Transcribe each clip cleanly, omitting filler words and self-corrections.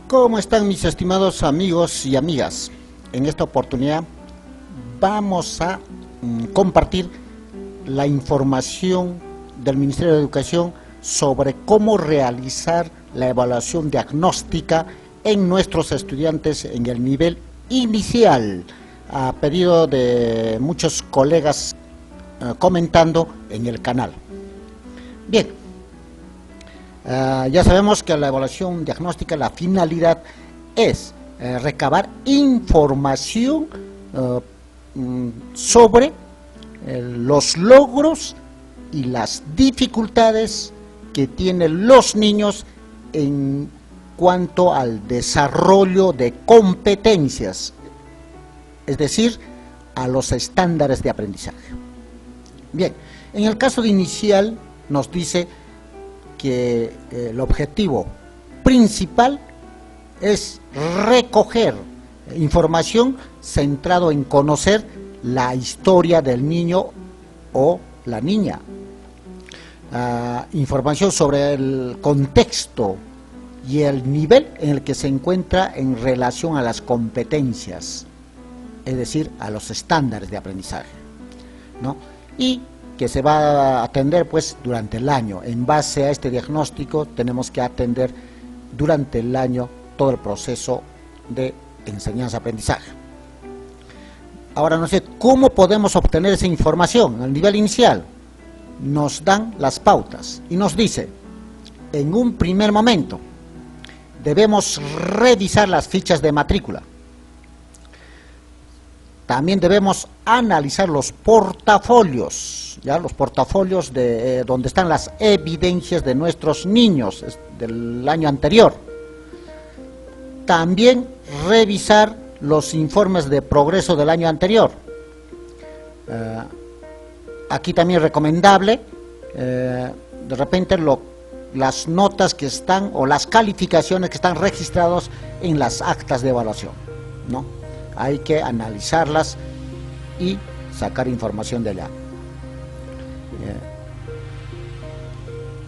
¿Cómo están mis estimados amigos y amigas? En esta oportunidad vamos a compartir la información del Ministerio de Educación sobre cómo realizar la evaluación diagnóstica en nuestros estudiantes en el nivel inicial, a pedido de muchos colegas comentando en el canal. Bien, ya sabemos que la evaluación diagnóstica, la finalidad es recabar información sobre los logros y las dificultades que tienen los niños en cuanto al desarrollo de competencias, es decir, a los estándares de aprendizaje. Bien, en el caso de inicial nos dice que el objetivo principal es recoger información centrado en conocer la historia del niño o la niña, información sobre el contexto y el nivel en el que se encuentra en relación a las competencias, es decir, a los estándares de aprendizaje, ¿no? Y que se va a atender pues durante el año. En base a este diagnóstico tenemos que atender durante el año todo el proceso de enseñanza-aprendizaje. Ahora no sé cómo podemos obtener esa información. Al nivel inicial nos dan las pautas y nos dice, en un primer momento debemos revisar las fichas de matrícula. También debemos analizar los portafolios, ¿ya? Los portafolios de donde están las evidencias de nuestros niños del año anterior. También revisar los informes de progreso del año anterior. Aquí también recomendable, de repente las notas que están o las calificaciones que están registradas en las actas de evaluación, ¿no? Hay que analizarlas y sacar información de allá.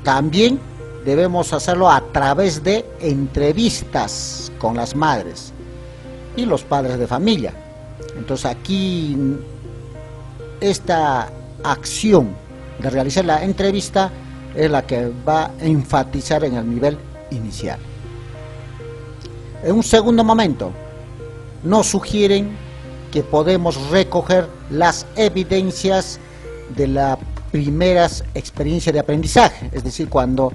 También debemos hacerlo a través de entrevistas con las madres y los padres de familia. Entonces aquí esta acción de realizar la entrevista es la que va a enfatizar en el nivel inicial. En un segundo momento nos sugieren que podemos recoger las evidencias de las primeras experiencias de aprendizaje, es decir, cuando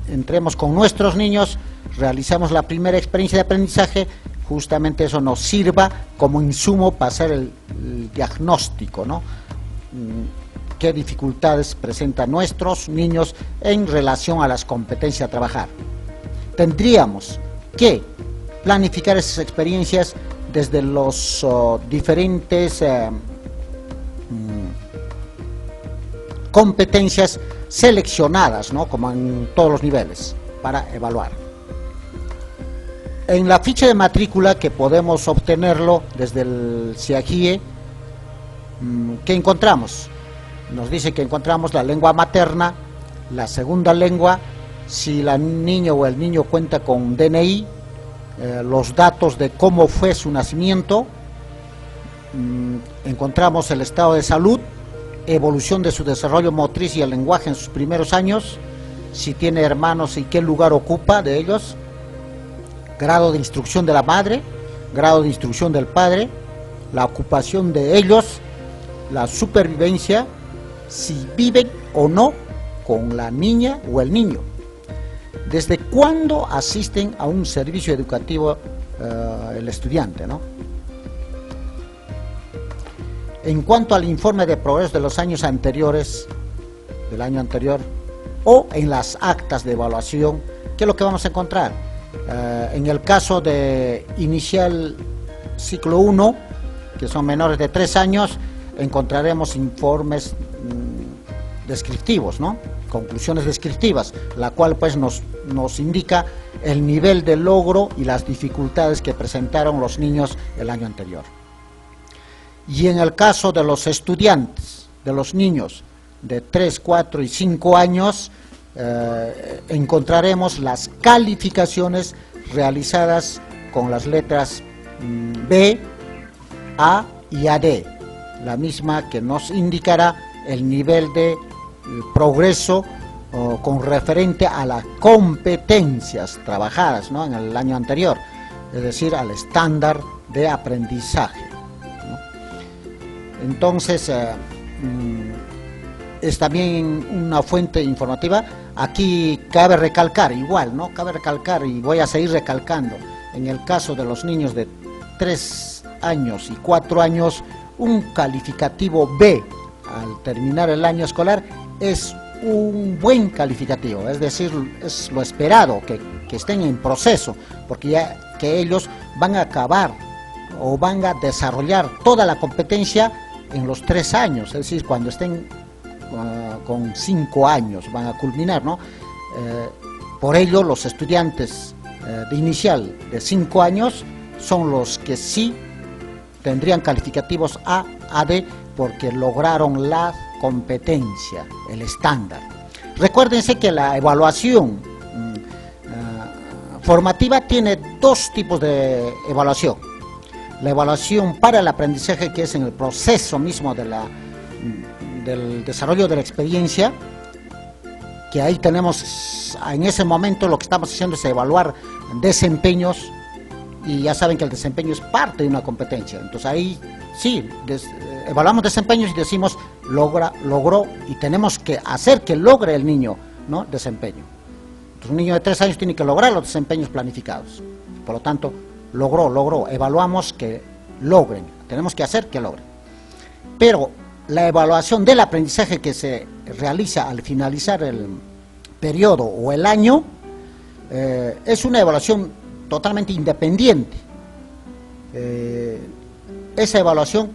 entremos con nuestros niños, realizamos la primera experiencia de aprendizaje, justamente eso nos sirva como insumo para hacer el diagnóstico, ¿no? ¿Qué dificultades presentan nuestros niños en relación a las competencias a trabajar? Tendríamos que planificar esas experiencias desde los diferentes competencias seleccionadas, ¿no? Como en todos los niveles, para evaluar. En la ficha de matrícula, que podemos obtenerlo desde el CIAGIE, ¿qué encontramos? Nos dice que encontramos la lengua materna, la segunda lengua, si la niña o el niño cuenta con DNI, los datos de cómo fue su nacimiento, encontramos el estado de salud, evolución de su desarrollo motriz y el lenguaje en sus primeros años, si tiene hermanos y qué lugar ocupa de ellos, grado de instrucción de la madre, grado de instrucción del padre, la ocupación de ellos, la supervivencia, si viven o no con la niña o el niño. ¿Desde cuándo asisten a un servicio educativo el estudiante, ¿no? En cuanto al informe de progreso de los años anteriores, del año anterior, o en las actas de evaluación, ¿qué es lo que vamos a encontrar? En el caso de inicial ciclo 1, que son menores de 3 años, encontraremos informes descriptivos, ¿no? Conclusiones descriptivas, la cual pues nos indica el nivel de logro y las dificultades que presentaron los niños el año anterior. Y en el caso de los estudiantes, de los niños de 3, 4 y 5 años, encontraremos las calificaciones realizadas con las letras B, A y AD, la misma que nos indicará el nivel de progreso con referente a las competencias trabajadas, ¿no?, en el año anterior, es decir, al estándar de aprendizaje, ¿no? Entonces, es también una fuente informativa. Aquí cabe recalcar, igual, ¿no?, cabe recalcar, y voy a seguir recalcando, en el caso de los niños de 3 años y 4 años, un calificativo B al terminar el año escolar es un buen calificativo, es decir, es lo esperado, que estén en proceso, porque ya que ellos van a acabar o van a desarrollar toda la competencia en los 3 años, es decir, cuando estén con 5 años van a culminar, ¿no? Por ello, los estudiantes de inicial de 5 años son los que sí tendrían calificativos A, AD, porque lograron la competencia, el estándar. Recuérdense que la evaluación formativa tiene 2 tipos de evaluación. La evaluación para el aprendizaje, que es en el proceso mismo del desarrollo de la experiencia, que ahí tenemos, en ese momento lo que estamos haciendo es evaluar desempeños, y ya saben que el desempeño es parte de una competencia. Entonces ahí sí, evaluamos desempeños y decimos logró, y tenemos que hacer que logre el niño, ¿no?, desempeño. Entonces un niño de 3 años tiene que lograr los desempeños planificados. Por lo tanto, logró, evaluamos que logren, tenemos que hacer que logren. Pero la evaluación del aprendizaje que se realiza al finalizar el periodo o el año es una evaluación totalmente independiente. Esa evaluación,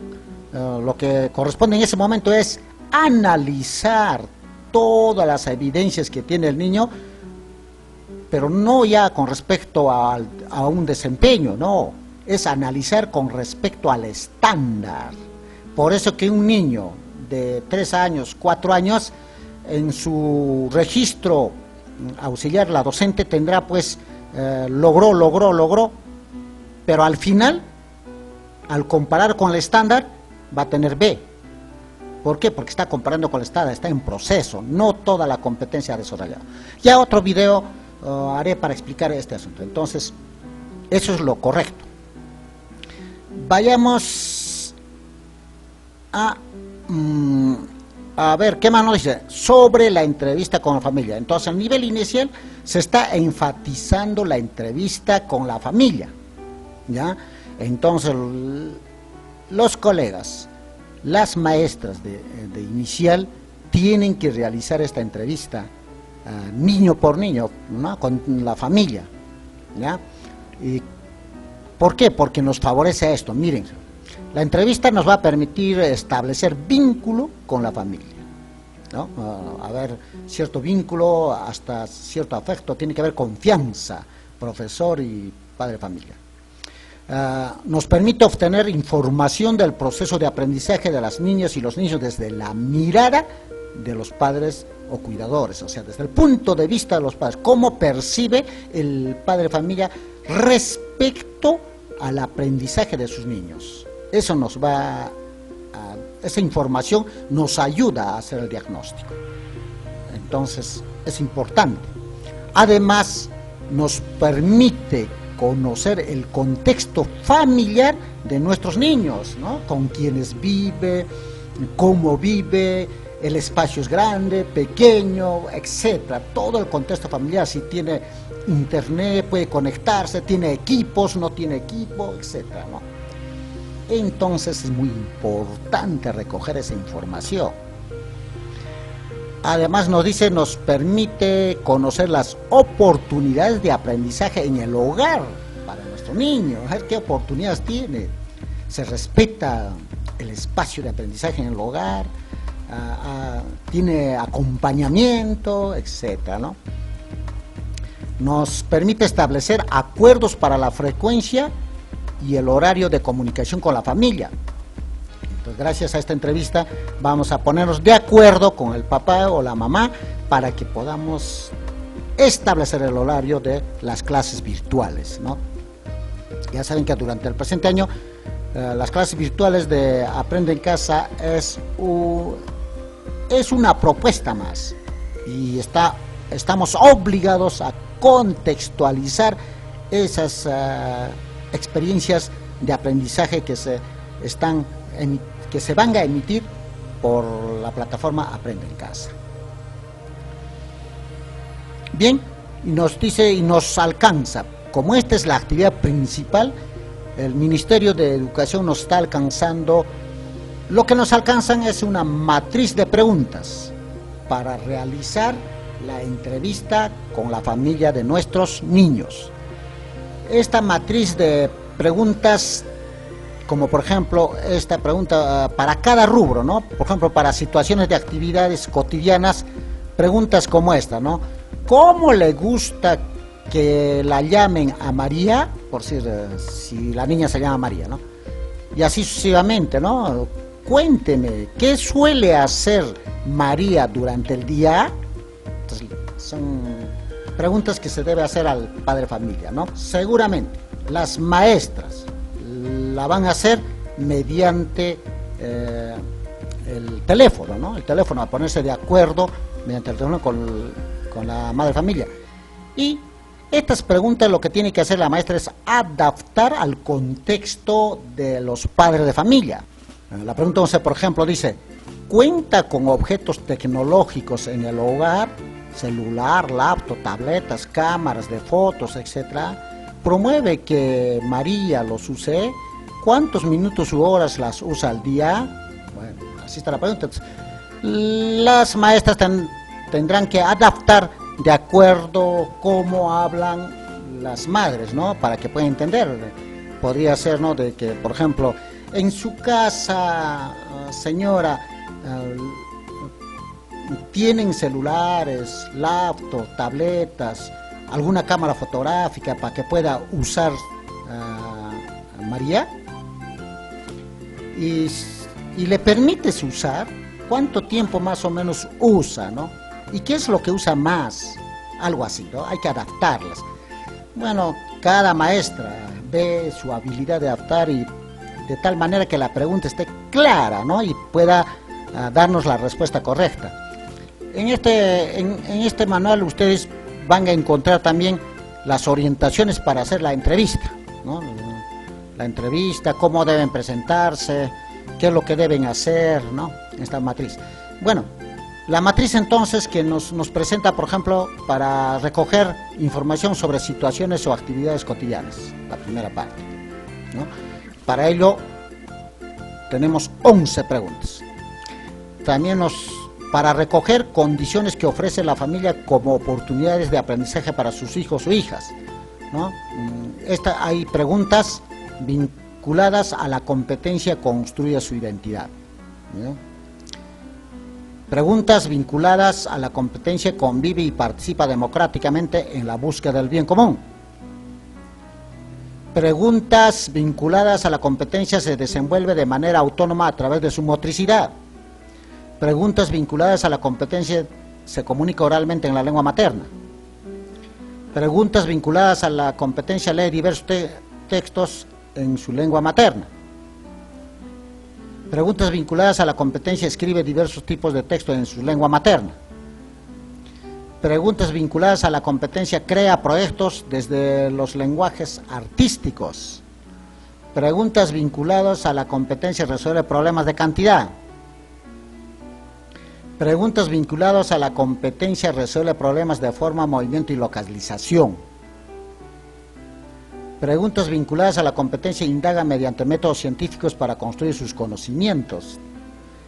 lo que corresponde en ese momento es analizar todas las evidencias que tiene el niño, pero no ya con respecto a un desempeño, no, es analizar con respecto al estándar. Por eso que un niño de 3 años, 4 años, en su registro auxiliar, la docente tendrá pues logró, pero al final, al comparar con el estándar, va a tener B. ¿Por qué? Porque está comparando con el estándar, está en proceso, no toda la competencia desarrollada. Ya otro video haré para explicar este asunto. Entonces, eso es lo correcto. Vayamos a ver, ¿qué más nos dice? Sobre la entrevista con la familia. Entonces, a nivel inicial se está enfatizando la entrevista con la familia, ¿ya? Entonces, los colegas, las maestras de inicial tienen que realizar esta entrevista niño por niño, ¿no?, con la familia, ¿ya? ¿Y por qué? Porque nos favorece esto. Miren, la entrevista nos va a permitir establecer vínculo con la familia, ¿no? A ver, cierto vínculo, hasta cierto afecto, tiene que haber confianza, profesor y padre de familia. Nos permite obtener información del proceso de aprendizaje de las niñas y los niños desde la mirada de los padres o cuidadores, o sea, desde el punto de vista de los padres, cómo percibe el padre de familia respecto al aprendizaje de sus niños. Eso esa información nos ayuda a hacer el diagnóstico. Entonces, es importante. Además, nos permite conocer el contexto familiar de nuestros niños, ¿no?, con quienes vive, cómo vive, el espacio es grande, pequeño, etcétera, todo el contexto familiar, si tiene internet, puede conectarse, tiene equipos, no tiene equipo, etcétera, ¿no? Entonces es muy importante recoger esa información. Además nos permite conocer las oportunidades de aprendizaje en el hogar para nuestro niño, a ver qué oportunidades tiene, se respeta el espacio de aprendizaje en el hogar, tiene acompañamiento, etcétera, ¿no? Nos permite establecer acuerdos para la frecuencia y el horario de comunicación con la familia. Entonces, gracias a esta entrevista vamos a ponernos de acuerdo con el papá o la mamá para que podamos establecer el horario de las clases virtuales, ¿no? Ya saben que durante el presente año las clases virtuales de Aprende en Casa es una propuesta más, y estamos obligados a contextualizar esas experiencias de aprendizaje que se van a emitir por la plataforma Aprende en Casa. Bien, y nos dice y nos alcanza, como esta es la actividad principal, el Ministerio de Educación nos está alcanzando, lo que nos alcanzan es una matriz de preguntas para realizar la entrevista con la familia de nuestros niños. Esta matriz de preguntas, como por ejemplo esta pregunta para cada rubro, ¿no? Por ejemplo, para situaciones de actividades cotidianas, preguntas como esta, ¿no? ¿Cómo le gusta que la llamen a María? Por decir, si la niña se llama María, ¿no? Y así sucesivamente, ¿no? Cuénteme, ¿qué suele hacer María durante el día? Entonces, son preguntas que se debe hacer al padre de familia, ¿no? Seguramente las maestras la van a hacer mediante el teléfono, ¿no? El teléfono, a ponerse de acuerdo mediante el teléfono con la madre de familia. Y estas preguntas lo que tiene que hacer la maestra es adaptar al contexto de los padres de familia. La pregunta 11, por ejemplo, dice: ¿cuenta con objetos tecnológicos en el hogar? Celular, laptop, tabletas, cámaras de fotos, etcétera. ¿Promueve que María los use? ¿Cuántos minutos u horas las usa al día? Bueno, así está la pregunta. Entonces, las maestras tendrán que adaptar de acuerdo cómo hablan las madres, ¿no? Para que puedan entender. Podría ser, ¿no?, de que, por ejemplo, en su casa, señora, tienen celulares, laptop, tabletas, alguna cámara fotográfica para que pueda usar María, y le permites usar. ¿Cuánto tiempo más o menos usa, no? ¿Y qué es lo que usa más? Algo así, ¿no? Hay que adaptarlas. Bueno, cada maestra ve su habilidad de adaptar, y de tal manera que la pregunta esté clara, ¿no? Y pueda darnos la respuesta correcta. En este manual ustedes van a encontrar también las orientaciones para hacer la entrevista, ¿no? La entrevista, cómo deben presentarse, qué es lo que deben hacer, ¿no? Esta matriz. Bueno, la matriz entonces que nos presenta, por ejemplo, para recoger información sobre situaciones o actividades cotidianas, la primera parte, ¿no? Para ello tenemos 11 preguntas. También para recoger condiciones que ofrece la familia como oportunidades de aprendizaje para sus hijos o hijas, ¿no? Hay preguntas vinculadas a la competencia construye su identidad, ¿no? Preguntas vinculadas a la competencia convive y participa democráticamente en la búsqueda del bien común. Preguntas vinculadas a la competencia se desenvuelve de manera autónoma a través de su motricidad. Preguntas vinculadas a la competencia se comunica oralmente en la lengua materna. Preguntas vinculadas a la competencia lee diversos textos en su lengua materna. Preguntas vinculadas a la competencia escribe diversos tipos de textos en su lengua materna. Preguntas vinculadas a la competencia crea proyectos desde los lenguajes artísticos. Preguntas vinculadas a la competencia resuelve problemas de cantidad. Preguntas vinculadas a la competencia resuelve problemas de forma, movimiento y localización. Preguntas vinculadas a la competencia indaga mediante métodos científicos para construir sus conocimientos.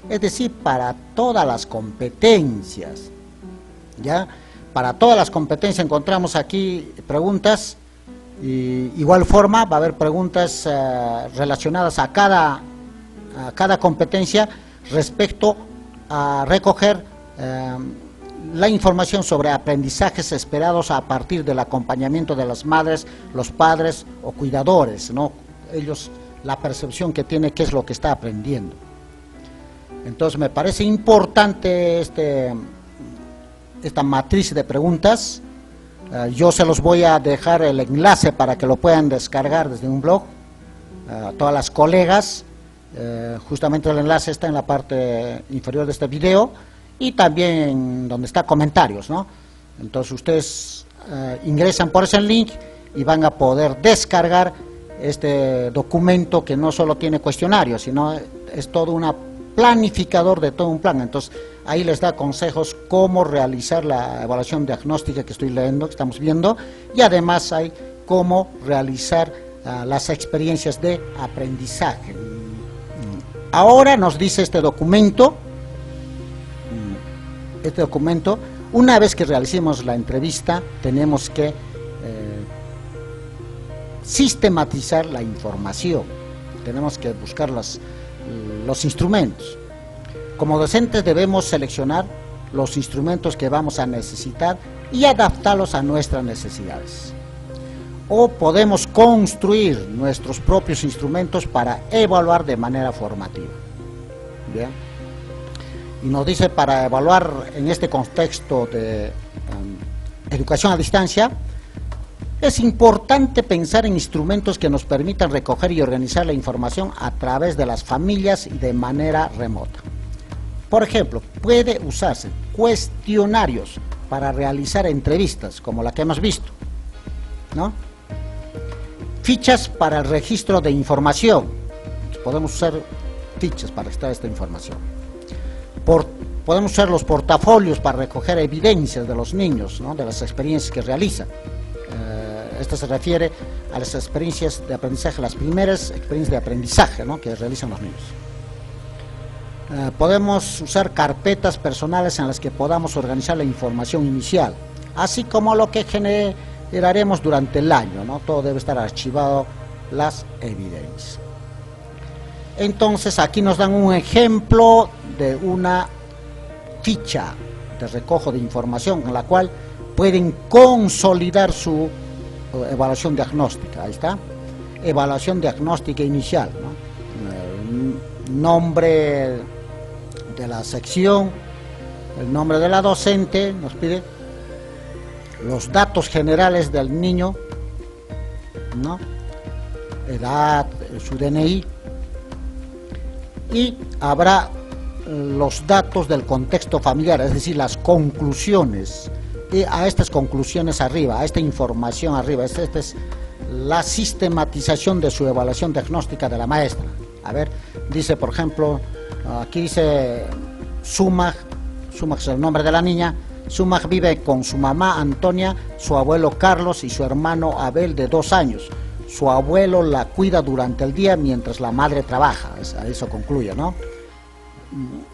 Es decir, para todas las competencias, ¿ya? Para todas las competencias encontramos aquí preguntas, y igual forma va a haber preguntas relacionadas a cada competencia respecto a recoger la información sobre aprendizajes esperados a partir del acompañamiento de las madres, los padres o cuidadores, ¿no? Ellos, la percepción que tiene, qué es lo que está aprendiendo. Entonces me parece importante esta matriz de preguntas Yo se los voy a dejar el enlace para que lo puedan descargar desde un blog, todas las colegas. Justamente el enlace está en la parte inferior de este video y también donde está comentarios, ¿no? Entonces ustedes ingresan por ese link y van a poder descargar este documento que no solo tiene cuestionarios, sino es todo un planificador de todo un plan. Entonces ahí les da consejos cómo realizar la evaluación diagnóstica que estoy leyendo, que estamos viendo, y además hay cómo realizar las experiencias de aprendizaje. Ahora nos dice este documento, una vez que realicemos la entrevista, tenemos que sistematizar la información, tenemos que buscar los instrumentos. Como docentes debemos seleccionar los instrumentos que vamos a necesitar y adaptarlos a nuestras necesidades. O podemos construir nuestros propios instrumentos para evaluar de manera formativa. ¿Bien? Y nos dice, para evaluar en este contexto de educación a distancia, es importante pensar en instrumentos que nos permitan recoger y organizar la información a través de las familias y de manera remota. Por ejemplo, puede usarse cuestionarios para realizar entrevistas, como la que hemos visto, ¿no? Fichas para el registro de información. Podemos usar fichas para extraer esta información. Podemos usar los portafolios para recoger evidencias de los niños, ¿no? De las experiencias que realizan. Esto se refiere a las experiencias de aprendizaje, las primeras experiencias de aprendizaje, ¿no? Que realizan los niños. Podemos usar carpetas personales en las que podamos organizar la información inicial, así como lo que generaremos durante el año, ¿no? Todo debe estar archivado, las evidencias. Entonces aquí nos dan un ejemplo de una ficha de recojo de información en la cual pueden consolidar su evaluación diagnóstica. Ahí está, evaluación diagnóstica inicial, ¿no? Nombre de la sección, el nombre de la docente, nos pide los datos generales del niño, ¿no? Edad, su DNI, y habrá los datos del contexto familiar, es decir, las conclusiones, y a estas conclusiones arriba, a esta información arriba, esta es la sistematización de su evaluación diagnóstica de la maestra. A ver, dice, por ejemplo, aquí dice Sumag es el nombre de la niña. Sumag vive con su mamá Antonia, su abuelo Carlos y su hermano Abel de 2 años. Su abuelo la cuida durante el día mientras la madre trabaja. Eso concluye, ¿no?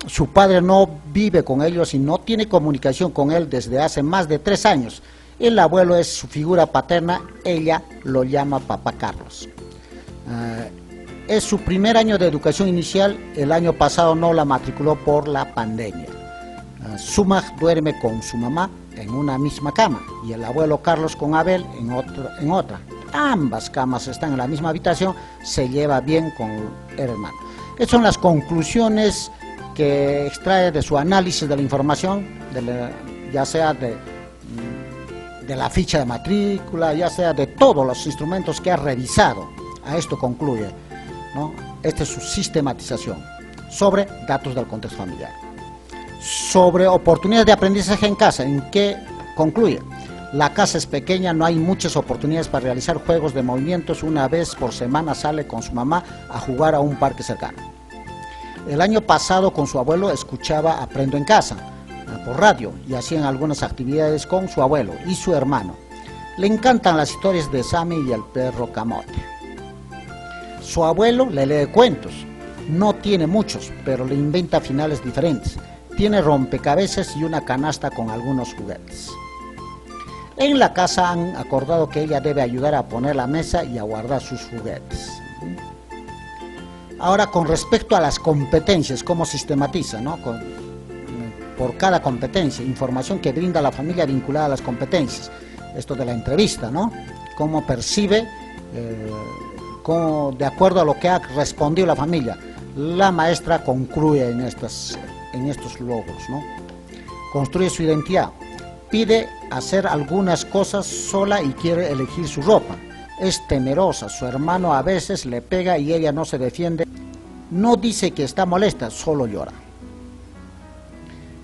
Su padre no vive con ellos y no tiene comunicación con él desde hace más de 3 años. El abuelo es su figura paterna, ella lo llama Papá Carlos. Es su primer año de educación inicial, el año pasado no la matriculó por la pandemia. Sumag duerme con su mamá en una misma cama y el abuelo Carlos con Abel en otra. Ambas camas están en la misma habitación, se lleva bien con el hermano. Estas son las conclusiones que extrae de su análisis de la información, ya sea de la ficha de matrícula, ya sea de todos los instrumentos que ha revisado. A esto concluye, ¿no? Esta es su sistematización sobre datos del contexto familiar. Sobre oportunidades de aprendizaje en casa, ¿en qué concluye? La casa es pequeña, no hay muchas oportunidades para realizar juegos de movimientos. Una vez por semana sale con su mamá a jugar a un parque cercano. El año pasado con su abuelo escuchaba Aprendo en Casa por radio y hacían algunas actividades con su abuelo y su hermano. Le encantan las historias de Sammy y el perro Camote. Su abuelo le lee cuentos, no tiene muchos, pero le inventa finales diferentes. Tiene rompecabezas y una canasta con algunos juguetes. En la casa han acordado que ella debe ayudar a poner la mesa y a guardar sus juguetes. Ahora, con respecto a las competencias, ¿cómo sistematiza, ¿no? Por cada competencia, información que brinda la familia vinculada a las competencias. Esto de la entrevista, ¿no? Cómo percibe, de acuerdo a lo que ha respondido la familia. La maestra concluye en estos logros, ¿no? Construye su identidad. Pide hacer algunas cosas sola y quiere elegir su ropa. Es temerosa, su hermano a veces le pega y ella no se defiende. No dice que está molesta, solo llora.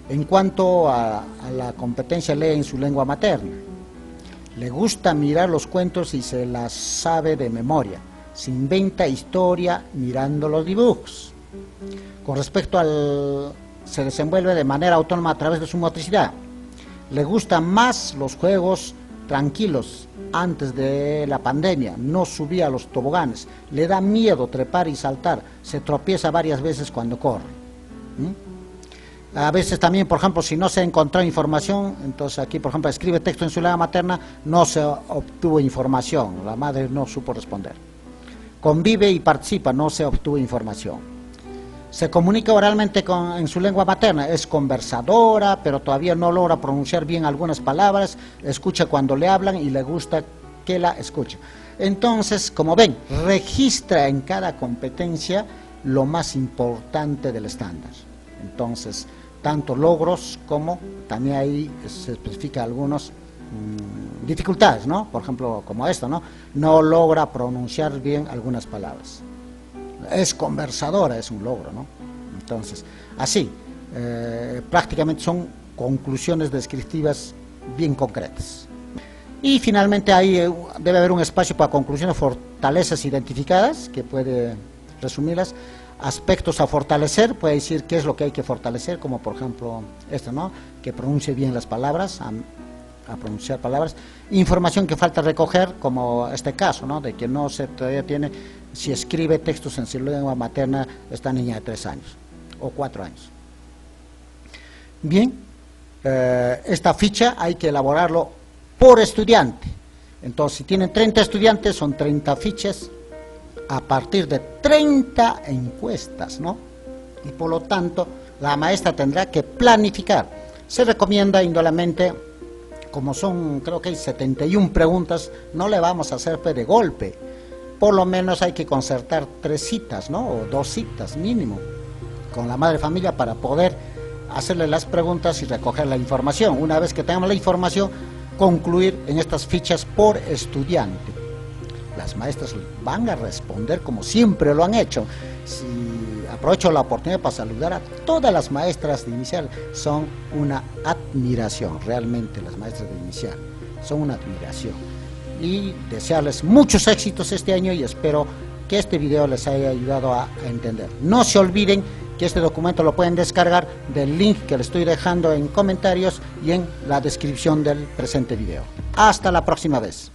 En cuanto a la competencia, lee en su lengua materna. Le gusta mirar los cuentos y se las sabe de memoria. Se inventa historia mirando los dibujos. Con respecto al... se desenvuelve de manera autónoma a través de su motricidad. Le gustan más los juegos tranquilos. Antes de la pandemia no subía a los toboganes. Le da miedo trepar y saltar. Se tropieza varias veces cuando corre. A veces también, por ejemplo, si no se ha encontrado información, entonces aquí, por ejemplo, escribe texto en su lengua materna, no se obtuvo información, la madre no supo responder. Convive y participa, no se obtuvo información. Se comunica oralmente en su lengua materna, es conversadora, pero todavía no logra pronunciar bien algunas palabras, escucha cuando le hablan y le gusta que la escuchen. Entonces, como ven, registra en cada competencia lo más importante del estándar. Entonces, tanto logros como también ahí se especifica algunos dificultades, ¿no? Por ejemplo, como esto, ¿no? No logra pronunciar bien algunas palabras. Es conversadora, es un logro, ¿no? Entonces, así, prácticamente son conclusiones descriptivas bien concretas. Y finalmente ahí debe haber un espacio para conclusiones, fortalezas identificadas, que puede resumirlas. Aspectos a fortalecer, puede decir qué es lo que hay que fortalecer, como por ejemplo esto, ¿no? Que pronuncie bien las palabras, a pronunciar palabras. Información que falta recoger, como este caso, ¿no? De que no se todavía tiene, si escribe textos en su lengua materna, esta niña de 3 años o 4 años. Bien, esta ficha hay que elaborarlo por estudiante. Entonces, si tienen 30 estudiantes, son 30 fichas a partir de 30 encuestas, ¿no? Y por lo tanto, la maestra tendrá que planificar. Se recomienda indudablemente, como son, creo que hay 71 preguntas, no le vamos a hacer de golpe. Por lo menos hay que concertar 3 citas, ¿no? O 2 citas mínimo con la madre familia para poder hacerle las preguntas y recoger la información. Una vez que tengamos la información, concluir en estas fichas por estudiante. Las maestras van a responder como siempre lo han hecho. Si aprovecho la oportunidad para saludar a todas las maestras de inicial, son una admiración, realmente las maestras de inicial son una admiración. Y desearles muchos éxitos este año y espero que este video les haya ayudado a entender. No se olviden que este documento lo pueden descargar del link que les estoy dejando en comentarios y en la descripción del presente video. Hasta la próxima vez.